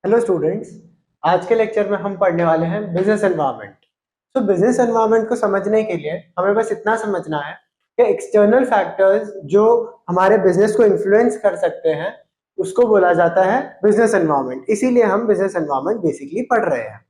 Hello students. आज के lecture में हम पढ़ने वाले हैं बिजनेस एनवायरनमेंट। तो बिजनेस एनवायरनमेंट को समझने के लिए हमें बस इतना समझना है कि एक्सटर्नल फैक्टर्स जो हमारे बिजनेस को इन्फ्लुएंस कर सकते हैं उसको बोला जाता है बिजनेस एनवायरनमेंट। इसीलिए हम बिजनेस एनवायरनमेंट बेसिकली पढ़ रहे हैं।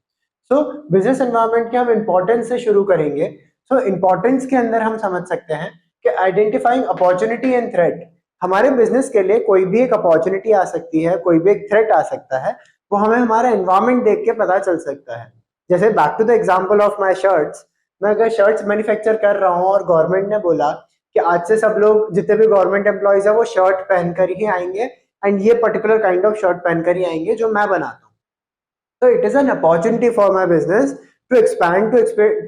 सो बिजनेस एनवायरनमेंट के हम इम्पोर्टेंस से शुरू करेंगे। सो इम्पोर्टेंस के अंदर हम समझ सकते हैं कि आइडेंटिफाइंग अपॉर्चुनिटी एंड थ्रेट। हमारे बिजनेस के लिए कोई भी एक अपॉर्चुनिटी आ सकती है, कोई भी एक थ्रेट आ सकता है, वो हमें हमारा एनवायरनमेंट देख के पता चल सकता है। जैसे back to the example of my shirts, मैं अगर शर्ट्स मैन्युफैक्चर कर रहा हूँ और गवर्नमेंट ने बोला कि आज से सब लोग जितने भी गवर्नमेंट एम्प्लॉयज है वो शर्ट पहनकर ही आएंगे एंड ये पर्टिकुलर काइंड ऑफ शर्ट पहनकर ही आएंगे जो मैं बनाता हूँ, so it is an opportunity for my business to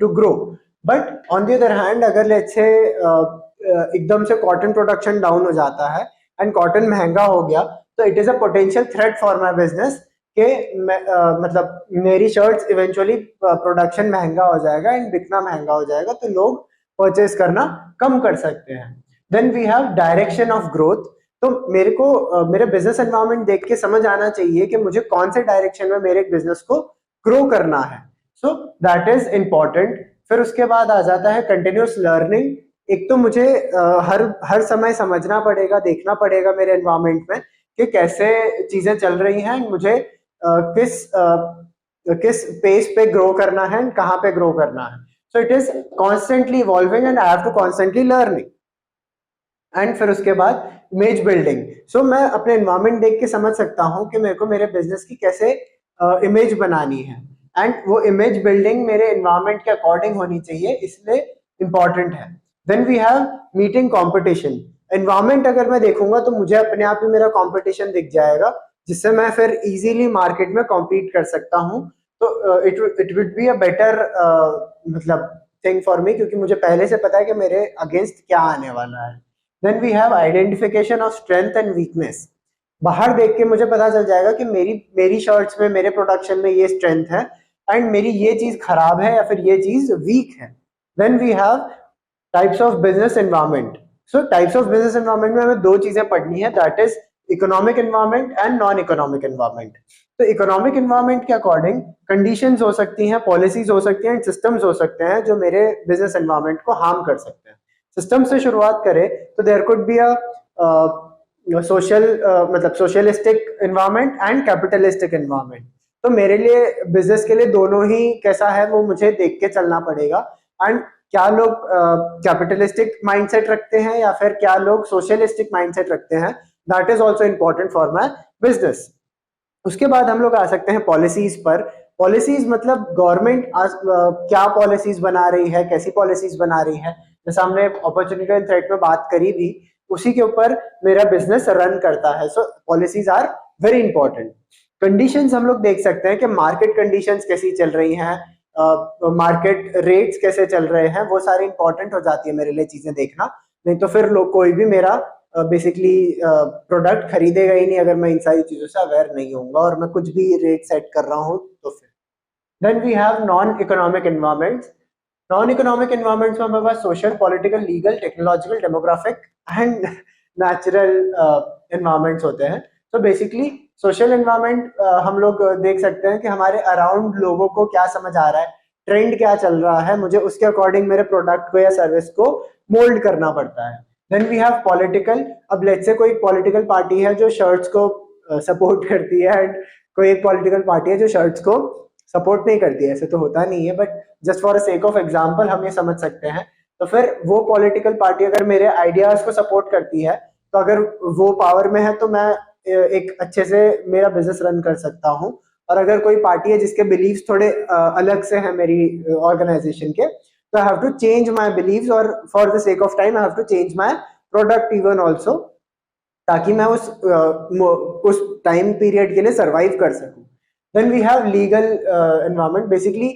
to grow. But on the other hand, अगर let's say एकदम से कॉटन प्रोडक्शन डाउन हो जाता है एंड कॉटन महंगा हो गया, तो it is a potential threat for my business कि मतलब मेरी शर्ट्स इवेंचुअली प्रोडक्शन महंगा हो जाएगा एंड बिकना महंगा हो जाएगा, तो लोग परचेज करना कम कर सकते हैं। Then we have direction of growth. तो मेरे को मेरे बिजनेस एनवायरनमेंट देख के समझ आना चाहिए कि मुझे कौन से डायरेक्शन में मेरे बिजनेस को ग्रो करना है। सो दैट इज इम्पोर्टेंट। फिर उसके बाद आ जाता है कंटिन्यूस लर्निंग। एक तो मुझे हर हर समय समझना पड़ेगा, देखना पड़ेगा मेरे एनवायरनमेंट में कि कैसे चीजें चल रही हैं, मुझे किस पेस पे ग्रो करना है, कहाँ पे ग्रो करना है। So it is constantly evolving and I have to constantly learning. And फिर उसके बाद इमेज बिल्डिंग। सो मैं अपने एनवायरनमेंट देख के समझ सकता हूँ कि मेरे को मेरे बिजनेस की कैसे इमेज बनानी है, एंड वो इमेज बिल्डिंग मेरे एनवायरनमेंट के अकॉर्डिंग होनी चाहिए, इसलिए इंपॉर्टेंट है। Then we have meeting competition. Environment अगर मैं देखूंगा तो मुझे अपने आप ही मेरा कंपटीशन दिख जाएगा, जिससे मैं फिर इजीली मार्केट में कॉम्पीट कर सकता हूँ। तो it would be a better मतलब थिंग फॉर मी, क्योंकि मुझे पहले से पता है कि मेरे अगेंस्ट क्या आने वाला है। Then we have identification of strength and weakness. बाहर देख के मुझे पता चल जाएगा कि मेरी मेरी शर्ट्स में, मेरे प्रोडक्शन में ये स्ट्रेंथ है एंड मेरी ये चीज खराब है या फिर ये चीज वीक है। Then we have types of business environment. So types of business environment में हमें दो चीजें पढ़नी है, that is economic environment and non economic environment. तो इकोनॉमिक एनवायरनमेंट के अकॉर्डिंग कंडीशंस हो सकती हैं, पॉलिसीज हो सकती हैं, सिस्टम्स हो सकते हैं जो मेरे बिजनेस एनवायरनमेंट को हार्म कर सकते हैं। सिस्टम से शुरुआत करें तो there could be a social मतलब socialistic environment and capitalistic environment. तो मेरे लिए बिजनेस के लिए दोनों ही कैसा है वो मुझे देख के चलना पड़ेगा। एंड क्या लोग कैपिटलिस्टिक माइंडसेट रखते हैं या फिर क्या लोग सोशलिस्टिक माइंडसेट रखते हैं, that is also important for my business. उसके बाद हम लोग आ सकते हैं पॉलिसीज पर। पॉलिसीज मतलब गवर्नमेंट क्या पॉलिसीज बना रही है, कैसी पॉलिसीज बना रही है। जैसे हमने अपॉर्चुनिटी एंड थ्रेट में बात करी भी, उसी के ऊपर मेरा बिजनेस रन करता है। So policies are very important. Conditions हम लोग देख सकते हैं कि मार्केट कंडीशंस कैसी चल रही हैं, मार्केट रेट्स कैसे चल रहे हैं, वो सारी इंपॉर्टेंट हो जाती है मेरे लिए चीजें देखना। नहीं तो फिर लोग कोई भी मेरा बेसिकली प्रोडक्ट खरीदेगा ही नहीं अगर मैं इन सारी चीजों से अवेयर नहीं होऊंगा और मैं कुछ भी रेट सेट कर रहा हूँ तो फिर। Then we have non economic environments. Non economic environments में हमारे पास social, political, legal, technological, demographic and natural environments होते हैं। तो बेसिकली सोशल एनवायरमेंट हम लोग देख सकते हैं कि हमारे अराउंड लोगों को क्या समझ आ रहा है, ट्रेंड क्या चल रहा है, मुझे उसके अकॉर्डिंग मेरे प्रोडक्ट को या सर्विस को मोल्ड करना पड़ता है। Then we have political. अब लेट्स से कोई पॉलिटिकल पार्टी है जो शर्ट्स को सपोर्ट करती है एंड कोई एक पॉलिटिकल पार्टी है जो शर्ट्स को सपोर्ट नहीं करती है। ऐसे तो होता नहीं है, but just for a sake of example हम ये समझ सकते हैं। तो फिर वो पॉलिटिकल पार्टी अगर मेरे आइडियाज को सपोर्ट करती है, तो अगर वो पावर में है तो मैं एक अच्छे से मेरा बिजनेस रन कर सकता हूँ। और अगर कोई पार्टी है जिसके बिलीव्स थोड़े अलग से हैं मेरी ऑर्गेनाइजेशन के, तो I have to change my beliefs और for the sake of time I have to change my product even also, ताकि मैं उस टाइम पीरियड के लिए सरवाइव कर सकूं। Then we have legal environment. Basically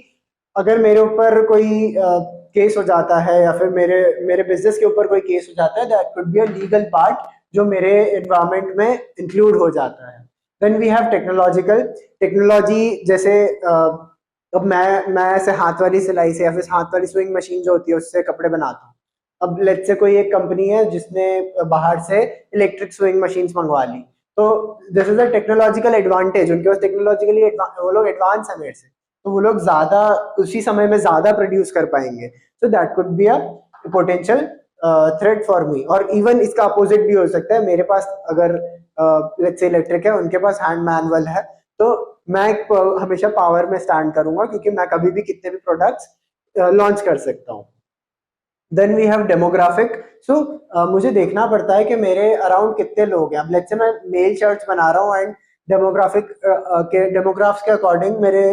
अगर मेरे ऊपर कोई केस हो जाता है या फिर मेरे मेरे बिजनेस के ऊपर कोई केस हो जाता है, that could be a legal part जो मेरे एनवायरनमेंट में इंक्लूड हो जाता है। Then we have technological. Technology जैसे अब मैं ऐसे हाथ वाली सिलाई से या फिर हाथ वाली स्विंग मशीन जो होती है उससे कपड़े बनाता हूँ। अब लेट्स से कोई एक कंपनी है जिसने बाहर से इलेक्ट्रिक स्विंग मशीन्स मंगवा ली, तो this is a technological advantage, उनके पास टेक्नोलॉजिकली वो लोग एडवांस है मेरे से, तो वो लोग ज्यादा उसी समय में ज्यादा प्रोड्यूस कर पाएंगे, so that could be a potential threat for me. और इवन इसका अपोजिट भी हो सकता है, मेरे पास अगर लेट्स से इलेक्ट्रिक है, उनके पास हैंड मैनुअल है, तो मैं हमेशा पावर में स्टैंड करूंगा, क्योंकि मैं कभी भी कितने भी प्रोडक्ट्स लॉन्च कर सकता हूँ। Then we have demographic. So मुझे देखना पड़ता है कि मेरे अराउंड कितने लोग हैं। अब लेट्स से मैं मेल शर्ट्स बना रहा हूँ एंड डेमोग्राफिक के डेमोग्राफ्स के अकॉर्डिंग मेरे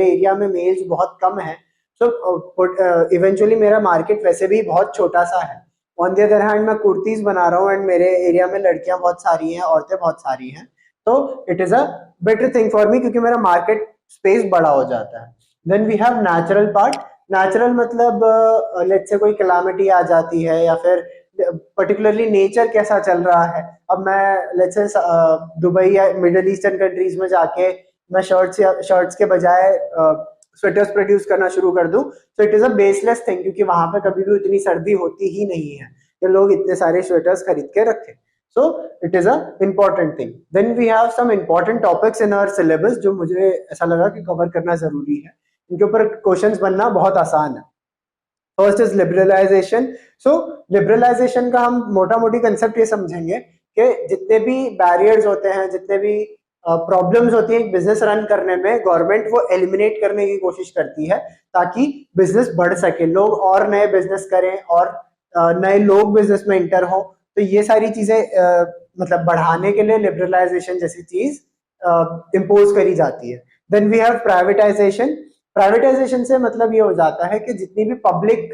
एरिया में मेल्स बहुत कम है, सो इवेंचुअली मेरा मार्केट वैसे भी बहुत छोटा सा है। ऑन द अदर हैंड मैं कुर्तीज बना रहा हूँ एंड मेरे एरिया में लड़कियां बहुत सारी हैं, औरतें बहुत सारी हैं, तो it is a better thing for me, क्योंकि मेरा मार्केट स्पेस बड़ा हो जाता है। Then we have natural part. Natural मतलब लेट्स से कोई कैलामिटी आ जाती है, या फिर पर्टिकुलरली नेचर कैसा चल रहा है। अब मैं लेट्स से दुबई या मिडिल ईस्टर्न कंट्रीज में जाके मैं शर्ट्स के बजाय स्वेटर्स प्रोड्यूस करना शुरू कर दूं, तो it is a baseless thing, क्योंकि वहां पे कभी भी इतनी सर्दी होती ही नहीं है कि लोग इतने सारे स्वेटर्स खरीद के रखें। So it is a important thing. Then we have some important topics in our syllabus, जो मुझे ऐसा लगा कि कवर करना जरूरी है, इनके ऊपर क्वेश्चंस बनना बहुत आसान है। First is liberalisation. So liberalisation का हम मोटा मोटी कंसेप्ट ये समझेंगे कि जितने भी बैरियर्स होते हैं, जितने भी प्रॉब्लम्स होती है एक बिजनेस रन करने में, गवर्नमेंट वो एलिमिनेट करने की कोशिश करती है, ताकि बिजनेस बढ़ सके, लोग और नए बिजनेस करें और नए लोग बिजनेस में इंटर हो। तो ये सारी चीजें मतलब बढ़ाने के लिए लिबरलाइजेशन जैसी चीज इम्पोज करी जाती है। Then we have privatisation. Privatisation से मतलब ये हो जाता है कि जितनी भी पब्लिक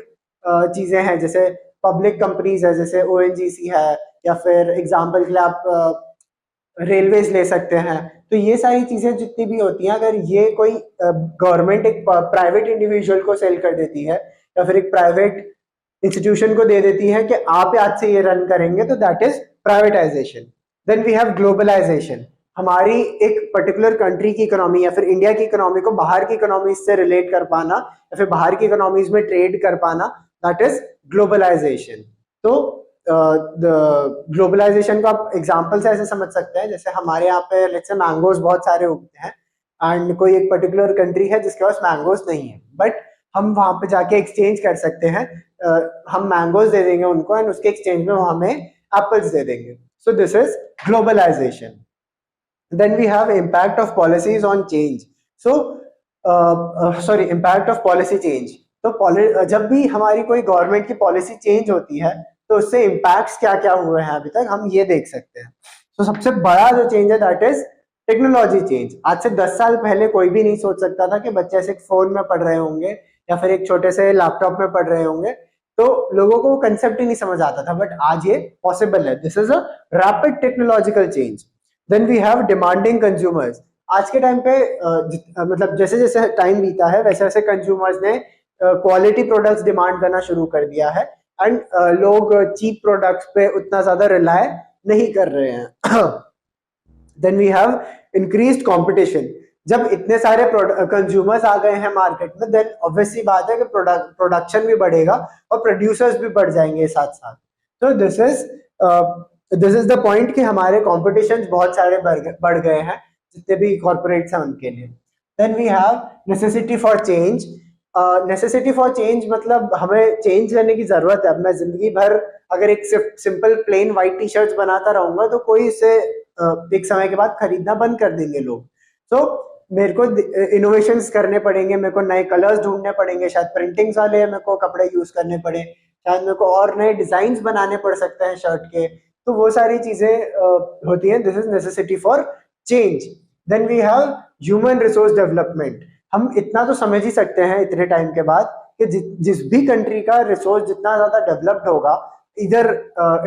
चीजें हैं, जैसे पब्लिक कंपनीज है, जैसे ओएनजीसी है, या फिर एग्जांपल के लिए आप रेलवेज ले सकते हैं, तो ये सारी चीजें जितनी भी होती हैं, अगर ये कोई गवर्नमेंट एक प्राइवेट इंडिविजुअल को सेल कर देती है, या फिर एक प्राइवेट इंस्टीट्यूशन को दे देती है कि आप आज से ये रन करेंगे, तो that is privatisation. Then we have globalisation. हमारी एक पर्टिकुलर कंट्री की इकोनॉमी या फिर इंडिया की इकोनॉमी को बाहर की इकोनॉमी से रिलेट कर पाना, या फिर बाहर की इकोनॉमीज में ट्रेड कर पाना, दैट इज ग्लोबलाइजेशन। तो ग्लोबलाइजेशन को आप एग्जाम्पल से ऐसे समझ सकते हैं, जैसे हमारे यहाँ पे लेट्स से मैंगोज बहुत सारे उगते हैं, एंड कोई एक पर्टिकुलर कंट्री है जिसके पास मैंगोज नहीं है, बट हम वहां पे जाके एक्सचेंज कर सकते हैं, हम मैंगोज दे देंगे उनको एंड उसके एक्सचेंज में वो हमें एप्पल्स दे देंगे। So this is globalisation. Then we have impact of policies on change. So sorry, impact of policy change. तो जब भी हमारी कोई गवर्नमेंट की पॉलिसी चेंज होती है, तो उससे इम्पैक्ट्स क्या क्या हुए हैं अभी तक हम ये देख सकते हैं। तो सबसे बड़ा जो चेंज है दैट इज टेक्नोलॉजी चेंज। आज से 10 साल पहले कोई भी नहीं सोच सकता था कि बच्चे ऐसे फोन में पढ़ रहे होंगे या फिर एक छोटे से लैपटॉप में पढ़ रहे होंगे, तो लोगों को कंसेप्ट ही नहीं समझ आता था, बट आज ये पॉसिबल है। This is a rapid technological change. Then we have demanding consumers. आज के टाइम पे मतलब जैसे जैसे टाइम बीता है, वैसे वैसे कंज्यूमर्स ने क्वालिटी प्रोडक्ट्स डिमांड करना शुरू कर दिया है, एंड लोग चीप प्रोडक्ट्स पे उतना ज्यादा रिलाय नहीं कर रहे हैं। Then we have increased competition. जब इतने सारे कंज्यूमर्स आ गए हैं मार्केट में, देन ऑब्वियसली बात है कि प्रोडक्शन भी बढ़ेगा और प्रोड्यूसर्स भी बढ़ जाएंगे साथ साथ। तो दिस इज द पॉइंट कि हमारे कॉम्पिटिशन बहुत सारे बढ़ गए हैं, जितने भी कॉर्पोरेट्स हैं उनके लिए। Then we have necessity for change. Necessity for change मतलब हमें चेंज करने की जरूरत है। अब मैं जिंदगी भर अगर एक simple plain white T shirt बनाता रहूंगा, तो कोई इसे एक समय के बाद खरीदना बंद कर देंगे लोग। तो मेरे को इनोवेशंस करने पड़ेंगे, मेरे को नए कलर्स ढूंढने पड़ेंगे, शायद प्रिंटिंग्स वाले मेरे को कपड़े यूज करने पड़े, शायद मेरे को और नए डिजाइन बनाने पड़ सकते हैं शर्ट के। तो वो सारी चीजें होती हैं। This is necessity for change. Then we have human resource development. हम इतना तो समझ ही सकते हैं इतने टाइम के बाद कि जिस भी कंट्री का रिसोर्स जितना ज्यादा डेवलप्ड होगा, इधर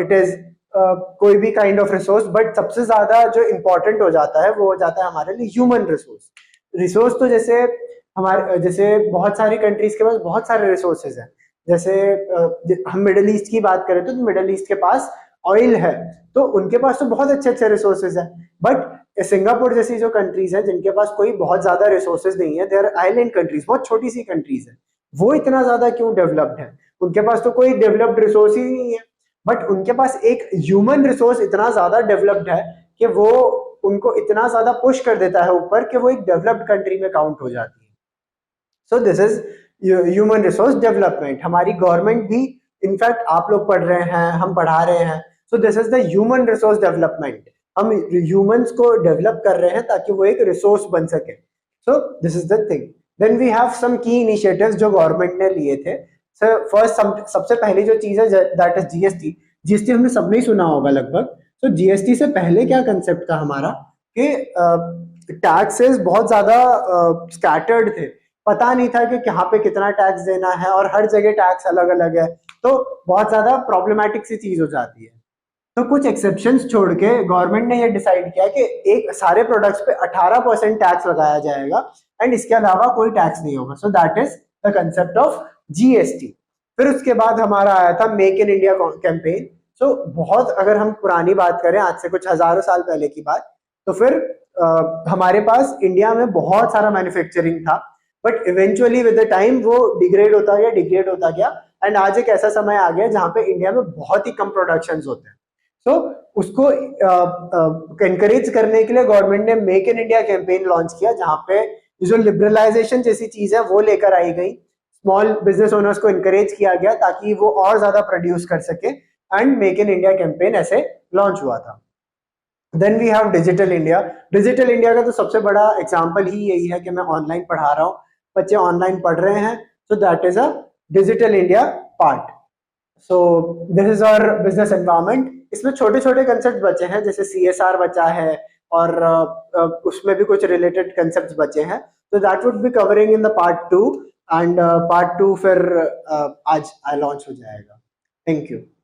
इट इज कोई भी काइंड ऑफ रिसोर्स, बट सबसे ज्यादा जो इंपॉर्टेंट हो जाता है वो हो जाता है हमारे लिए ह्यूमन रिसोर्स। रिसोर्स तो जैसे बहुत सारी कंट्रीज के पास बहुत सारे रिसोर्सेज हैं। जैसे हम मिडिल ईस्ट की बात करें तो मिडिल ईस्ट के पास ऑयल है, तो उनके पास तो बहुत अच्छे अच्छे रिसोर्सेज है। बट सिंगापुर जैसी जो कंट्रीज है जिनके पास कोई बहुत ज्यादा रिसोर्सेज नहीं है, देयर आइलैंड कंट्रीज, बहुत छोटी सी कंट्रीज है, वो इतना ज्यादा क्यों डेवलप्ड है? उनके पास तो कोई डेवलप्ड रिसोर्स ही नहीं है, बट उनके पास एक ह्यूमन रिसोर्स इतना ज्यादा डेवलप्ड है कि वो उनको इतना ज्यादा पुश कर देता है ऊपर कि वो एक डेवलप्ड कंट्री में काउंट हो जाती है। So this is human resource development. हमारी गवर्नमेंट भी, इनफैक्ट आप लोग पढ़ रहे हैं, हम पढ़ा रहे हैं, so this is the human resource development. हम ह्यूमंस को डेवलप कर रहे हैं ताकि वो एक रिसोर्स बन सके। So this is the thing. Then we have some key initiatives जो गवर्नमेंट ने लिए थे। फर्स्ट सबसे पहली जो चीज है दैट इज जीएसटी। जीएसटी हमने सबने ही सुना होगा लगभग। तो जीएसटी से पहले क्या कंसेप्ट था हमारा कि टैक्सेस बहुत ज्यादा स्कैटर्ड थे, पता नहीं था कि कहाँ पे कितना टैक्स देना है और हर जगह टैक्स अलग अलग है, तो बहुत ज्यादा प्रॉब्लमेटिक सी चीज हो जाती है। तो कुछ एक्सेप्शंस छोड़ के गवर्नमेंट ने ये डिसाइड किया कि एक सारे प्रोडक्ट्स पे 18% टैक्स लगाया जाएगा एंड इसके अलावा कोई टैक्स नहीं होगा। सो that is the concept of GST. फिर उसके बाद हमारा आया था मेक इन इंडिया कैंपेन। सो बहुत, अगर हम पुरानी बात करें आज से कुछ हजारों साल पहले की बात, तो फिर हमारे पास इंडिया में बहुत सारा मैन्युफैक्चरिंग था, but eventually with the time वो डिग्रेड होता गया एंड आज एक ऐसा समय आ गया जहां पे इंडिया में बहुत ही कम प्रोडक्शंस होते हैं। सो उसको एनकरेज करने के लिए गवर्नमेंट ने make in India campaign launch किया, जहां पे जो लिबरलाइजेशन जैसी चीज है वो लेकर आई गई। स्मॉल बिजनेस ओनर्स को इनकरेज किया गया ताकि वो और ज्यादा प्रोड्यूस कर सके and make in India campaign ऐसे लॉन्च हुआ था। Then we have digital India. Digital India का तो सबसे बड़ा एग्जांपल ही यही है कि मैं ऑनलाइन पढ़ा रहा हूँ, बच्चे ऑनलाइन पढ़ रहे हैं, so that is a digital India part. So this is our business environment. इसमें छोटे छोटे कंसेप्ट बचे हैं, जैसे सीएसआर बचा है और उसमें भी कुछ रिलेटेड कंसेप्ट बचे हैं, तो that would be covering in the part 2 and part 2 फिर आज लॉन्च हो जाएगा। Thank you.